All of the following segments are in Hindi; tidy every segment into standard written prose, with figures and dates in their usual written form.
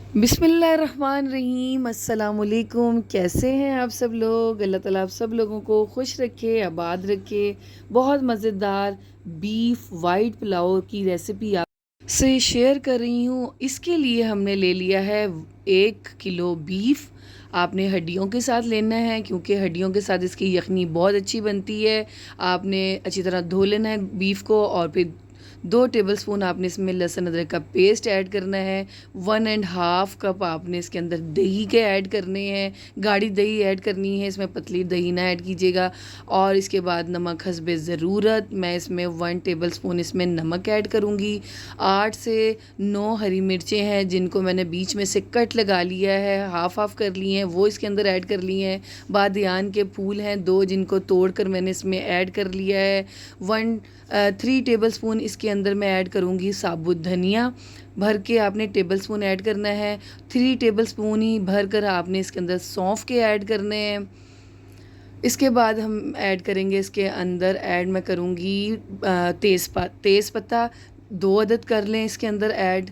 बिस्मिल्लाहिर्रहमानिर्रहीम अस्सलामुअलैकुम। कैसे हैं आप सब लोग? अल्लाह ताला आप सब लोगों को खुश रखे, आबाद रखे। बहुत मज़ेदार बीफ वाइट पुलाव की रेसिपी आपसे शेयर कर रही हूँ। इसके लिए हमने ले लिया है 1 किलो बीफ। आपने हड्डियों के साथ लेना है क्योंकि हड्डियों के साथ इसकी यखनी बहुत अच्छी बनती है। आपने अच्छी तरह धो लेना है बीफ को और फिर 2 टेबलस्पून आपने इसमें लहसुन अदरक का पेस्ट ऐड करना है। 1.5 कप आपने इसके अंदर दही के ऐड करने हैं। गाढ़ी दही ऐड करनी है, इसमें पतली दही ना ऐड कीजिएगा। और इसके बाद नमक हस्बे ज़रूरत। मैं इसमें 1 टेबलस्पून इसमें नमक ऐड करूँगी। 8 से 9 हरी मिर्चें हैं जिनको मैंने बीच में से कट लगा लिया है, हाफ हाफ कर लिए हैं, वो इसके अंदर ऐड कर लिए हैं। बादियान के फूल हैं 2 जिनको तोड़ कर मैंने इसमें ऐड कर लिया है। 3 टेबलस्पून इसके अंदर मैं ऐड करूँगी साबुत धनिया। भर के आपने टेबलस्पून ऐड करना है। 3 टेबलस्पून ही भर कर आपने इसके अंदर सौंफ के ऐड करने हैं। इसके बाद हम ऐड करेंगे इसके अंदर मैं करूँगी तेज़पत्ता 2 अदद कर लें इसके अंदर ऐड।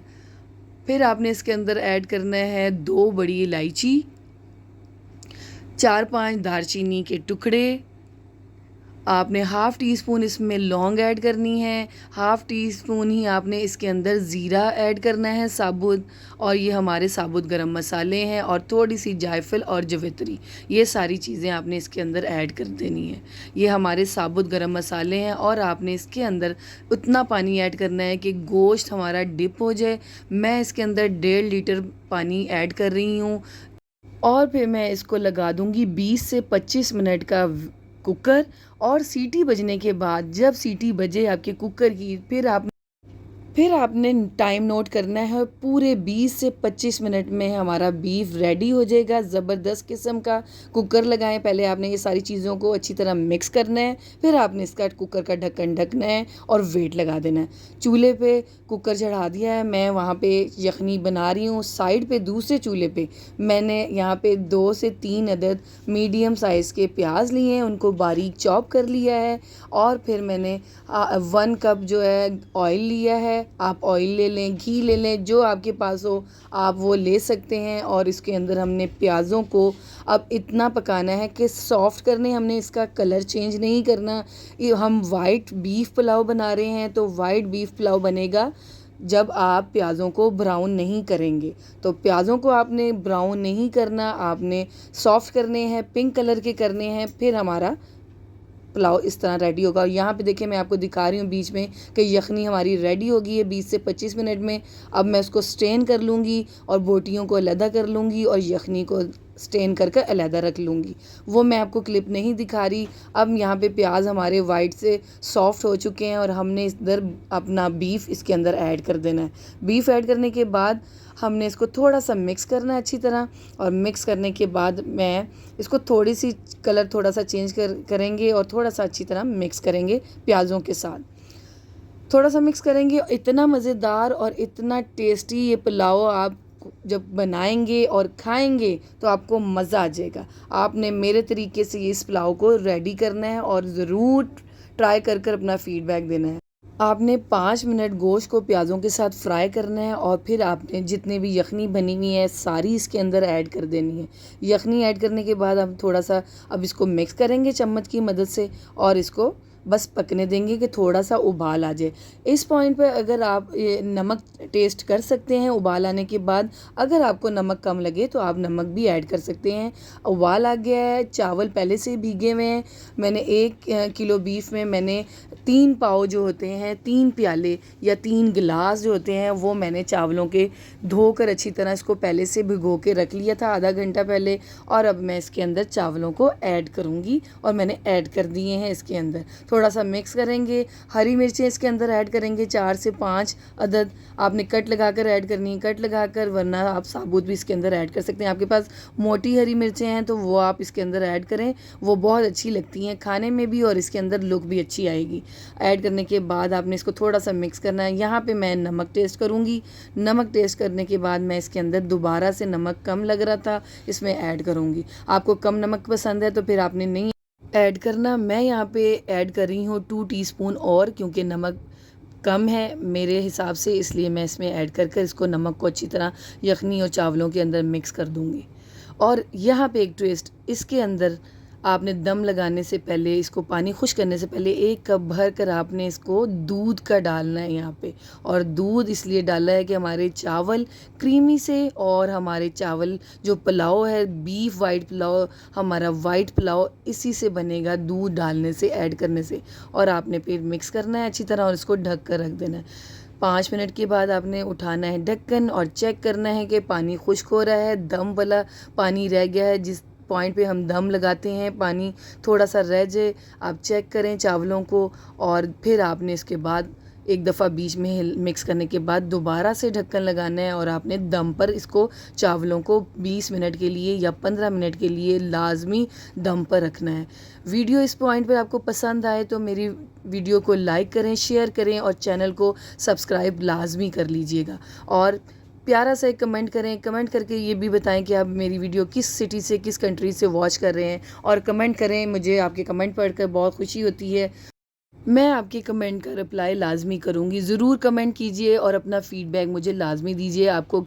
फिर आपने इसके अंदर ऐड करना है 2 बड़ी इलायची, 4-5 दालचीनी के टुकड़े। आपने हाफ़ टी स्पून इसमें लौंग ऐड करनी है। हाफ़ टी स्पून ही आपने इसके अंदर ज़ीरा ऐड करना है साबुत। और ये हमारे साबुत गरम मसाले हैं और थोड़ी सी जायफल और जवित्री। ये सारी चीज़ें आपने इसके अंदर ऐड कर देनी है। ये हमारे साबुत गरम मसाले हैं और आपने इसके अंदर उतना पानी ऐड करना है कि गोश्त हमारा डिप हो जाए। मैं इसके अंदर 1.5 लीटर पानी ऐड कर रही हूँ। और फिर मैं इसको लगा दूंगी 20 से 25 मिनट का कुकर। और सीटी बजने के बाद जब सीटी बजे आपके कुकर की, फिर आपने टाइम नोट करना है। पूरे 20 से 25 मिनट में हमारा बीफ रेडी हो जाएगा। ज़बरदस्त किस्म का कुकर लगाएं। पहले आपने ये सारी चीज़ों को अच्छी तरह मिक्स करना है, फिर आपने इसका कुकर का ढक्कन ढकना है और वेट लगा देना है। चूल्हे पे कुकर चढ़ा दिया है, मैं वहाँ पे यखनी बना रही हूँ। साइड पे दूसरे चूल्हे पे मैंने यहाँ पे 2 से 3 अदद मीडियम साइज़ के प्याज लिए हैं, उनको बारीक चॉप कर लिया है। और फिर मैंने 1 कप जो है ऑयल लिया है। आप ऑयल ले लें, घी ले लें, जो आपके पास हो आप वो ले सकते हैं। और इसके अंदर हमने प्याज़ों को अब इतना पकाना है कि सॉफ़्ट करने, हमने इसका कलर चेंज नहीं करना। ये हम वाइट बीफ पुलाव बना रहे हैं तो वाइट बीफ पुलाव बनेगा जब आप प्याज़ों को ब्राउन नहीं करेंगे। तो प्याज़ों को आपने ब्राउन नहीं करना, आपने सॉफ़्ट करने हैं, पिंक कलर के करने हैं। फिर हमारा पुलाव इस तरह रेडी होगा। और यहाँ पे देखिए मैं आपको दिखा रही हूँ बीच में कि यखनी हमारी रेडी हो गई है 20 से 25 मिनट में। अब मैं उसको स्टेन कर लूँगी और बोटियों को अलहदा कर लूँगी और यखनी को स्टेन करके अलहदा रख लूँगी। वो मैं आपको क्लिप नहीं दिखा रही। अब यहाँ पे प्याज हमारे वाइट से सॉफ्ट हो चुके हैं और हमने इधर अपना बीफ इसके अंदर ऐड कर देना है। बीफ ऐड करने के बाद हमने इसको थोड़ा सा मिक्स करना है अच्छी तरह। और मिक्स करने के बाद मैं इसको थोड़ी सी कलर थोड़ा सा चेंज करेंगे और थोड़ा सा अच्छी तरह मिक्स करेंगे प्याज़ों के साथ। थोड़ा सा मिक्स करेंगे। इतना मज़ेदार और इतना टेस्टी ये पुलाव आप जब बनाएंगे और खाएंगे तो आपको मज़ा आ जाएगा। आपने मेरे तरीके से इस पुलाव को रेडी करना है और ज़रूर ट्राई कर कर अपना फ़ीडबैक देना है। आपने 5 मिनट गोश्त को प्याज़ों के साथ फ्राई करना है और फिर आपने जितने भी यखनी बनी हुई है सारी इसके अंदर ऐड कर देनी है। यखनी ऐड करने के बाद हम थोड़ा सा अब इसको मिक्स करेंगे चम्मच की मदद से और इसको बस पकने देंगे कि थोड़ा सा उबाल आ जाए। इस पॉइंट पर अगर आप ये नमक टेस्ट कर सकते हैं उबाल आने के बाद। अगर आपको नमक कम लगे तो आप नमक भी ऐड कर सकते हैं। उबाल आ गया है, चावल पहले से भीगे हुए हैं। मैंने 1 किलो बीफ में मैंने 3 पाव जो होते हैं, 3 प्याले या 3 गिलास जो होते हैं, वो मैंने चावलों के धोकर अच्छी तरह इसको पहले से भिगो के रख लिया था आधा घंटा पहले। और अब मैं इसके अंदर चावलों को ऐड करूँगी और मैंने ऐड कर दिए हैं इसके अंदर। थोड़ा सा मिक्स करेंगे। हरी मिर्चें इसके अंदर ऐड करेंगे 4 से 5 अदद। आपने कट लगा कर ऐड करनी है, कट लगा कर, वरना आप साबुत भी इसके अंदर ऐड कर सकते हैं। आपके पास मोटी हरी मिर्चें हैं तो वो आप इसके अंदर ऐड करें, वो बहुत अच्छी लगती हैं खाने में भी और इसके अंदर लुक भी अच्छी आएगी। ऐड करने के बाद आपने इसको थोड़ा सा मिक्स करना है। यहाँ पे मैं नमक टेस्ट करूँगी। नमक टेस्ट करने के बाद मैं इसके अंदर दोबारा से नमक कम लग रहा था इसमें ऐड करूँगी। आपको कम नमक पसंद है तो फिर आपने नहीं ऐड करना। मैं यहाँ पे ऐड कर रही हूँ 2 टीस्पून और, क्योंकि नमक कम है मेरे हिसाब से, इसलिए मैं इसमें ऐड कर कर इसको नमक को अच्छी तरह यखनी और चावलों के अंदर मिक्स कर दूँगी। और यहाँ पे एक ट्विस्ट, इसके अंदर आपने दम लगाने से पहले, इसको पानी खुश्क करने से पहले 1 कप भर कर आपने इसको दूध का डालना है यहाँ पे। और दूध इसलिए डाला है कि हमारे चावल क्रीमी से, और हमारे चावल जो पुलाव है बीफ वाइट पुलाव, हमारा वाइट पुलाव इसी से बनेगा, दूध डालने से, ऐड करने से। और आपने फिर मिक्स करना है अच्छी तरह और इसको ढक कर रख देना है। 5 मिनट के बाद आपने उठाना है ढक्कन और चेक करना है कि पानी खुश्क हो रहा है, दम वाला पानी रह गया है, जिस पॉइंट पे हम दम लगाते हैं पानी थोड़ा सा रह जाए, आप चेक करें चावलों को। और फिर आपने इसके बाद एक दफ़ा बीच में मिक्स करने के बाद दोबारा से ढक्कन लगाना है और आपने दम पर इसको चावलों को 20 मिनट के लिए या 15 मिनट के लिए लाजमी दम पर रखना है। वीडियो इस पॉइंट पर आपको पसंद आए तो मेरी वीडियो को लाइक करें, शेयर करें और चैनल को सब्सक्राइब लाजमी कर लीजिएगा। और प्यारा सा एक कमेंट करें, कमेंट करके ये भी बताएं कि आप मेरी वीडियो किस सिटी से, किस कंट्री से वॉच कर रहे हैं, और कमेंट करें। मुझे आपके कमेंट पढ़कर बहुत खुशी होती है। मैं आपके कमेंट का रिप्लाई लाजमी करूँगी। ज़रूर कमेंट कीजिए और अपना फ़ीडबैक मुझे लाजमी दीजिए, आपको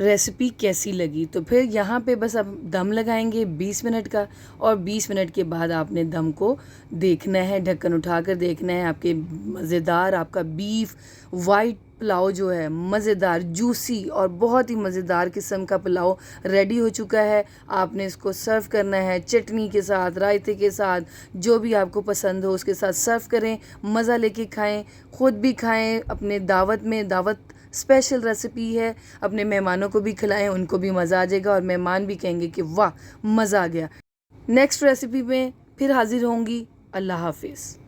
रेसिपी कैसी लगी। तो फिर यहाँ पे बस अब दम लगाएंगे 20 मिनट का, और 20 मिनट के बाद आपने दम को देखना है, ढक्कन उठाकर देखना है। आपके मज़ेदार आपका बीफ वाइट पुलाव जो है, मज़ेदार जूसी और बहुत ही मज़ेदार किस्म का पुलाव रेडी हो चुका है। आपने इसको सर्व करना है चटनी के साथ, रायते के साथ, जो भी आपको पसंद हो उसके साथ सर्व करें, मज़ा लेके खाएं, ख़ुद भी खाएं, अपने दावत में, दावत स्पेशल रेसिपी है, अपने मेहमानों को भी खिलाएं, उनको भी मज़ा आ जाएगा और मेहमान भी कहेंगे कि वाह मज़ा आ गया। नेक्स्ट रेसिपी में फिर हाज़िर होंगी। अल्लाह हाफिज़।